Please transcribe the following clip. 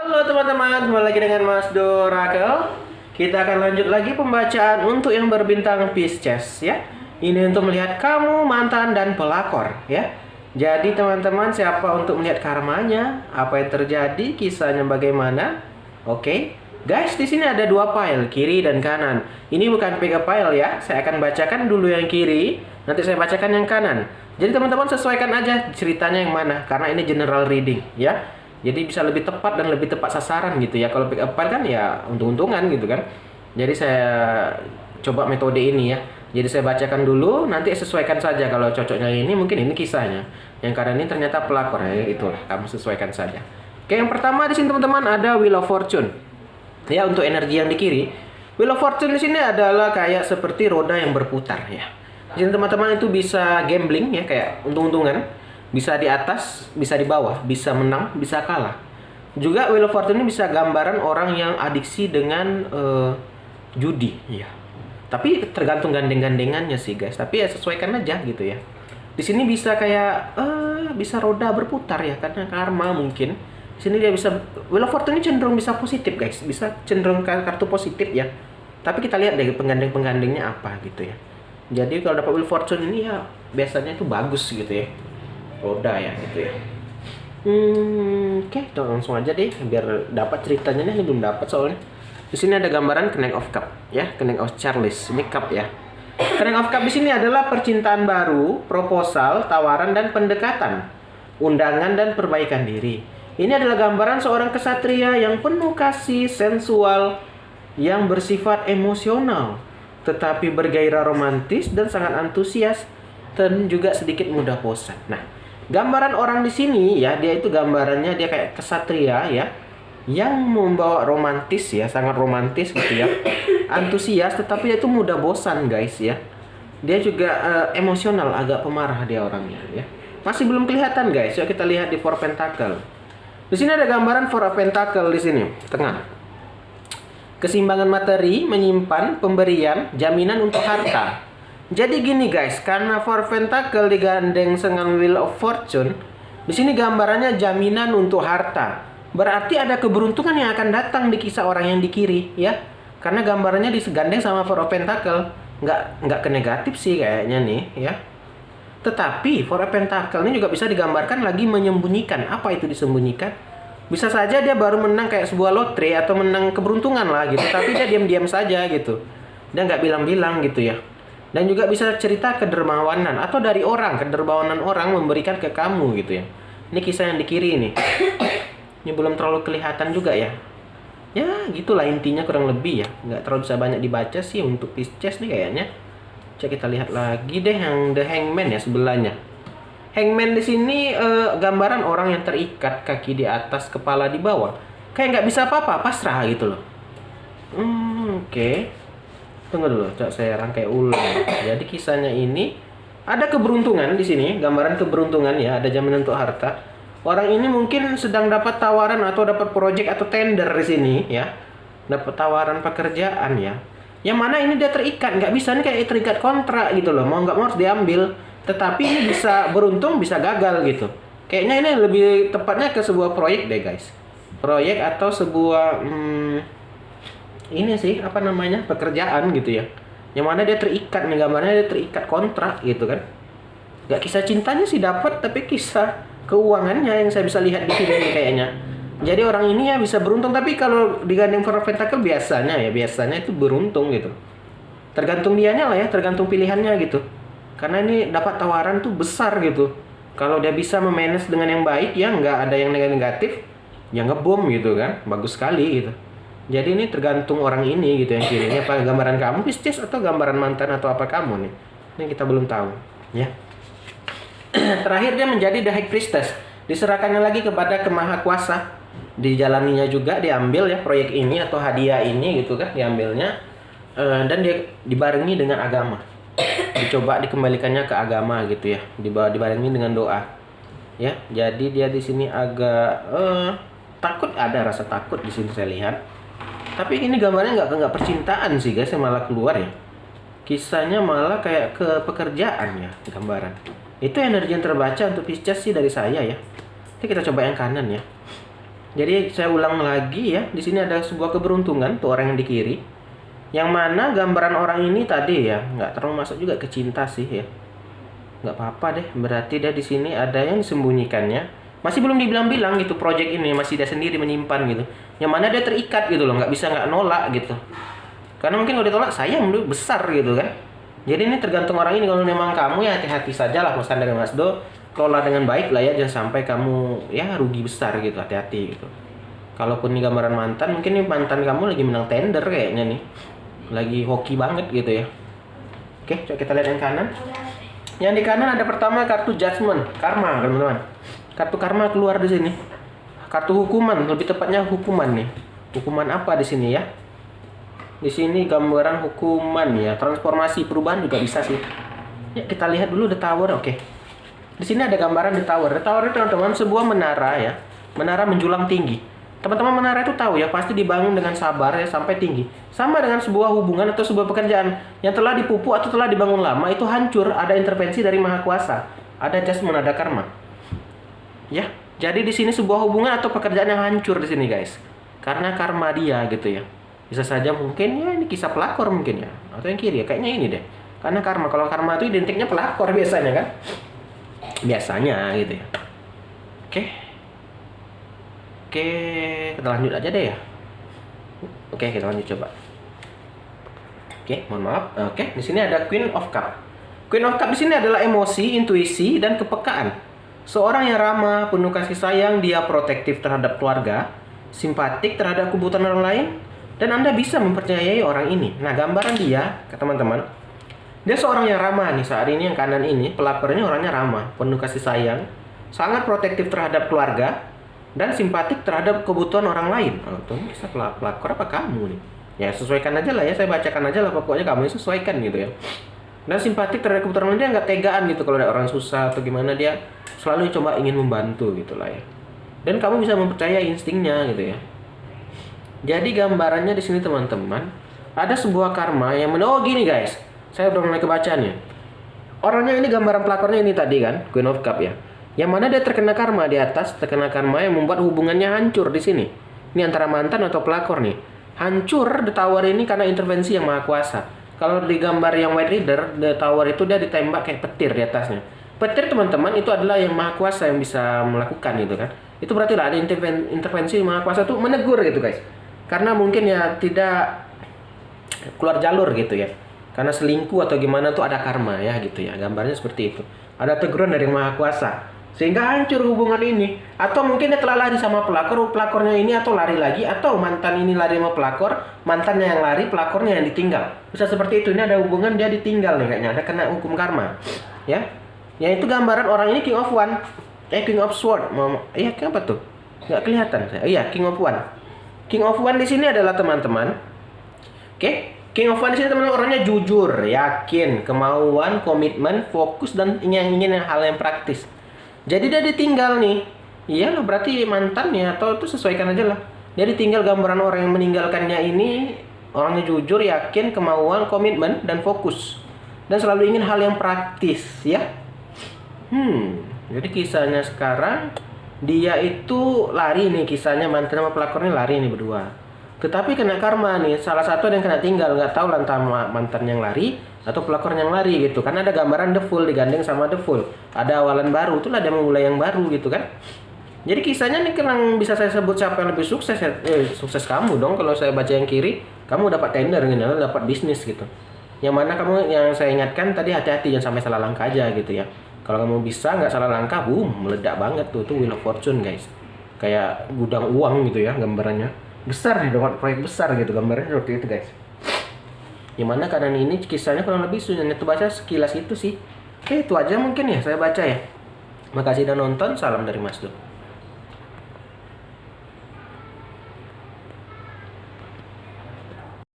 Halo teman-teman, kembali lagi dengan Mas Dorakel. Kita akan lanjut lagi pembacaan untuk yang berbintang Pisces ya. Ini untuk melihat kamu, mantan, dan pelakor ya. Jadi teman-teman, siapa untuk melihat karmanya, apa yang terjadi, kisahnya bagaimana? Oke. Guys, di sini ada dua file, kiri dan kanan. Ini bukan pick up file ya. Saya akan bacakan dulu yang kiri, nanti saya bacakan yang kanan. Jadi teman-teman sesuaikan aja ceritanya yang mana, karena ini general reading ya. Jadi bisa lebih tepat dan lebih tepat sasaran gitu ya. Kalau pick up file kan ya untung-untungan gitu kan. Jadi saya coba metode ini ya. Jadi saya bacakan dulu, nanti sesuaikan saja. Kalau cocoknya ini mungkin ini kisahnya. Yang kanan ini ternyata pelakor ya, itulah kamu sesuaikan saja. Oke, yang pertama di sini teman-teman ada Wheel of Fortune. Ya, untuk energi yang di kiri, Wheel of Fortune di sini adalah kayak seperti roda yang berputar ya. Di sini teman-teman itu bisa gambling ya, kayak untung-untungan. Bisa di atas, bisa di bawah, bisa menang, bisa kalah. Juga Wheel of Fortune ini bisa gambaran orang yang adiksi dengan judi ya. Tapi tergantung gandeng-gandengannya sih guys. Tapi ya sesuaikan aja gitu ya. Di sini bisa kayak bisa roda berputar ya, karena karma mungkin. Di sini dia bisa, Wheel of Fortune ini cenderung bisa positif guys, bisa cenderung kartu positif ya. Tapi kita lihat deh penggandeng-penggandengnya apa gitu ya. Jadi kalau dapat Wheel of Fortune ini ya biasanya itu bagus gitu ya. Roda ya gitu ya. Oke, kita langsung aja deh biar dapat ceritanya nih, ini belum dapat soalnya. Di sini ada gambaran Knight of Cup ya, Knight of Chalice, ini cup ya. Knight of Cup di sini adalah percintaan baru, proposal, tawaran dan pendekatan, undangan dan perbaikan diri. Ini adalah gambaran seorang kesatria yang penuh kasih, sensual, yang bersifat emosional, tetapi bergairah romantis dan sangat antusias, dan juga sedikit mudah bosan. Nah, gambaran orang di sini ya, dia itu gambarannya dia kayak kesatria ya, yang membawa romantis ya, sangat romantis gitu ya, antusias, tetapi dia itu mudah bosan guys ya. Dia juga emosional, agak pemarah dia orangnya ya. Masih belum kelihatan guys. Yuk kita lihat di Four Pentacle. Di sini ada gambaran Four Pentacle di sini, tengah. Keseimbangan materi, menyimpan, pemberian, jaminan untuk harta. Jadi gini guys, karena Four Pentacle digandeng dengan Wheel of Fortune, di sini gambarannya jaminan untuk harta. Berarti ada keberuntungan yang akan datang di kisah orang yang di kiri ya. Karena gambarannya digandeng sama Four of Pentacle, nggak ke negatif sih kayaknya nih ya. Tetapi Four of Pentacle ini juga bisa digambarkan lagi menyembunyikan. Apa itu disembunyikan? Bisa saja dia baru menang kayak sebuah lotre atau menang keberuntungan lah gitu, tapi dia diam-diam saja gitu. Dia nggak bilang-bilang gitu ya. Dan juga bisa cerita kedermawanan atau dari orang, kedermawanan orang memberikan ke kamu gitu ya. Ini kisah yang di kiri ini. Ini belum terlalu kelihatan juga ya. Ya gitulah intinya kurang lebih ya. Nggak terlalu bisa banyak dibaca sih untuk Pisces nih kayaknya. Coba kita lihat lagi deh yang The Hangman ya sebelahnya. Hangman di sini gambaran orang yang terikat, kaki di atas, kepala di bawah. Kayak nggak bisa apa-apa, pasrah gitu loh. Oke. Tunggu dulu, coba saya rangkai ulang. Jadi kisahnya ini ada keberuntungan di sini, gambaran keberuntungan ya, ada jaminan untuk harta. Orang ini mungkin sedang dapat tawaran atau dapat proyek atau tender di sini ya. Dapat tawaran pekerjaan ya. Yang mana ini dia terikat, nggak bisa nih kayak terikat kontrak gitu loh. Mau nggak mau harus diambil. Tetapi ini bisa beruntung, bisa gagal gitu. Kayaknya ini lebih tepatnya ke sebuah proyek deh guys. Proyek atau sebuah ini sih apa namanya, pekerjaan gitu ya. Yang mana dia terikat nih, gambarnya dia terikat kontrak gitu kan. Nggak kisah cintanya sih dapat, tapi kisah keuangannya yang saya bisa lihat di sini nih kayaknya. Jadi orang ini ya bisa beruntung, tapi kalau digandeng Four of Pentacle biasanya itu beruntung gitu. Tergantung dianya lah ya, tergantung pilihannya gitu. Karena ini dapat tawaran tuh besar gitu. Kalau dia bisa memanage dengan yang baik ya, nggak ada yang negatif, ya ngebom gitu kan, bagus sekali gitu. Jadi ini tergantung orang ini gitu yang kiri. Ini apa gambaran kamu Pisces atau gambaran mantan atau apa kamu nih? Ini kita belum tahu ya. Terakhir dia menjadi The High Priestess. Diserahkannya lagi kepada Kemahakuasa. Dijalaninya juga, diambil ya proyek ini atau hadiah ini gitu kan, diambilnya dan dia dibarengi dengan agama. Dicoba dikembalikannya ke agama gitu ya, dibarengi dengan doa ya. Jadi dia di sini agak takut, ada rasa takut di sini saya lihat. Tapi ini gambarnya nggak percintaan sih guys, yang malah keluar ya. Kisahnya malah kayak ke pekerjaan ya gambaran. Itu energi yang terbaca untuk Pisces sih dari saya ya. Nanti kita coba yang kanan ya. Jadi saya ulang lagi ya, di sini ada sebuah keberuntungan tuh orang yang di kiri. Yang mana gambaran orang ini tadi ya, nggak terlalu masuk juga ke cinta sih ya. Nggak apa-apa deh, berarti dia di sini ada yang disembunyikannya. Masih belum dibilang-bilang gitu project ini, masih dia sendiri menyimpan gitu. Yang mana dia terikat gitu loh, nggak bisa nggak nolak gitu. Karena mungkin kalau ditolak sayang besar gitu kan. Jadi ini tergantung orang ini. Kalau memang kamu ya hati-hati saja lah pesan dari Mas Do. Kelola dengan baik lah ya, jangan sampai kamu ya rugi besar gitu, hati-hati gitu. Kalaupun ini gambaran mantan, mungkin nih mantan kamu lagi menang tender kayaknya nih. Lagi hoki banget gitu ya. Oke, coba kita lihat yang kanan. Yang di kanan ada pertama kartu judgment, karma teman-teman. Kartu karma keluar di sini. Kartu hukuman, lebih tepatnya hukuman nih. Hukuman apa di sini ya? Di sini gambaran hukuman ya, transformasi perubahan juga bisa sih. Ya kita lihat dulu the tower, oke. Di sini ada gambaran the tower. The tower itu teman-teman sebuah menara ya, menara menjulang tinggi. Teman-teman menara itu tahu ya, pasti dibangun dengan sabar ya sampai tinggi. Sama dengan sebuah hubungan atau sebuah pekerjaan yang telah dipupuk atau telah dibangun lama itu hancur, ada intervensi dari Maha Kuasa, ada judgment, ada karma. Ya, jadi di sini sebuah hubungan atau pekerjaan yang hancur di sini guys, karena karma dia gitu ya. Bisa saja mungkin ya ini kisah pelakor mungkin ya, atau yang kiri ya, kayaknya ini deh. Karena karma, kalau karma itu identiknya pelakor biasanya kan, biasanya gitu ya. Oke, kita lanjut aja deh ya. Oke, kita lanjut coba. Oke, mohon maaf. Oke, di sini ada Queen of Cup. Queen of Cup di sini adalah emosi, intuisi, dan kepekaan. Seorang yang ramah, penuh kasih sayang, dia protektif terhadap keluarga, simpatik terhadap kebutuhan orang lain, dan Anda bisa mempercayai orang ini. Nah, gambaran dia, ke teman-teman, dia seorang yang ramah nih saat ini, yang kanan ini, pelakornya orangnya ramah, penuh kasih sayang, sangat protektif terhadap keluarga, dan simpatik terhadap kebutuhan orang lain. Oh, itu bisa pelakor apa kamu nih? Ya sesuaikan aja lah ya, saya bacakan aja lah, pokoknya kamu sesuaikan gitu ya. Dan simpatik terhadap kebutuhan orang lain, dia nggak tegaan gitu kalau ada orang susah atau gimana, dia selalu coba ingin membantu gitu lah ya. Dan kamu bisa mempercayai instingnya gitu ya. Jadi gambarannya di sini teman-teman, ada sebuah karma yang oh gini guys, saya udah mulai kebacaannya. Orangnya ini gambaran pelakornya ini tadi kan, Queen of Cup ya. Yang mana dia terkena karma di atas, terkena karma yang membuat hubungannya hancur di sini. Ini antara mantan atau pelakor nih. Hancur the tower ini karena intervensi yang Maha Kuasa. Kalau di gambar yang White Reader, the tower itu dia ditembak kayak petir di atasnya. Petir teman-teman itu adalah yang Maha Kuasa yang bisa melakukan gitu kan. Itu berarti lah ada intervensi Maha Kuasa tuh menegur gitu guys. Karena mungkin ya tidak keluar jalur gitu ya. Karena selingkuh atau gimana tuh ada karma ya gitu ya. Gambarnya seperti itu. Ada teguran dari Maha Kuasa. Sehingga hancur hubungan ini. Atau mungkin dia telah lari sama pelakor, pelakornya ini atau lari lagi, atau mantan ini lari sama pelakor, mantannya yang lari, pelakornya yang ditinggal. Bisa seperti itu. Ini ada hubungan dia ditinggal nih kayaknya, ada kena hukum karma. Ya. Ya itu gambaran orang ini King of One. King of Sword. Iya, apa tuh? Nggak kelihatan saya. Iya, King of One. King of One di sini adalah teman-teman. Oke. King of One di sini teman-teman orangnya jujur, yakin, kemauan, komitmen, fokus, dan ingin hal yang praktis. Jadi dia ditinggal nih. Iya loh, berarti mantannya atau itu sesuaikan aja lah. Dia ditinggal, gambaran orang yang meninggalkannya ini orangnya jujur, yakin, kemauan, komitmen, dan fokus. Dan selalu ingin hal yang praktis ya. Jadi kisahnya sekarang dia itu lari nih, kisahnya mantan sama pelakornya lari nih berdua. Tetapi kena karma nih, salah satu ada yang kena tinggal, nggak tahu lantaran mantan yang lari atau pelakor yang lari gitu. Karena ada gambaran The Fool digandeng sama The Fool. Ada awalan baru, itulah dia memulai yang baru gitu kan. Jadi kisahnya nih kurang bisa saya sebut siapa yang lebih sukses ya. Sukses kamu dong kalau saya baca yang kiri. Kamu dapat tender gitu, dapat bisnis gitu. Yang mana kamu, yang saya ingatkan tadi, hati-hati jangan sampai salah langkah aja gitu ya. Kalau kamu bisa nggak salah langkah, boom, meledak banget tuh. Itu Wheel of Fortune guys. Kayak gudang uang gitu ya gambarannya. Besar nih, dapat proyek besar gitu gambarnya seperti itu guys. Yang mana kanan ini kisahnya kurang lebih sudah baca sekilas itu sih. Oke, itu aja mungkin ya saya baca ya. Makasih udah nonton, salam dari Mas Do.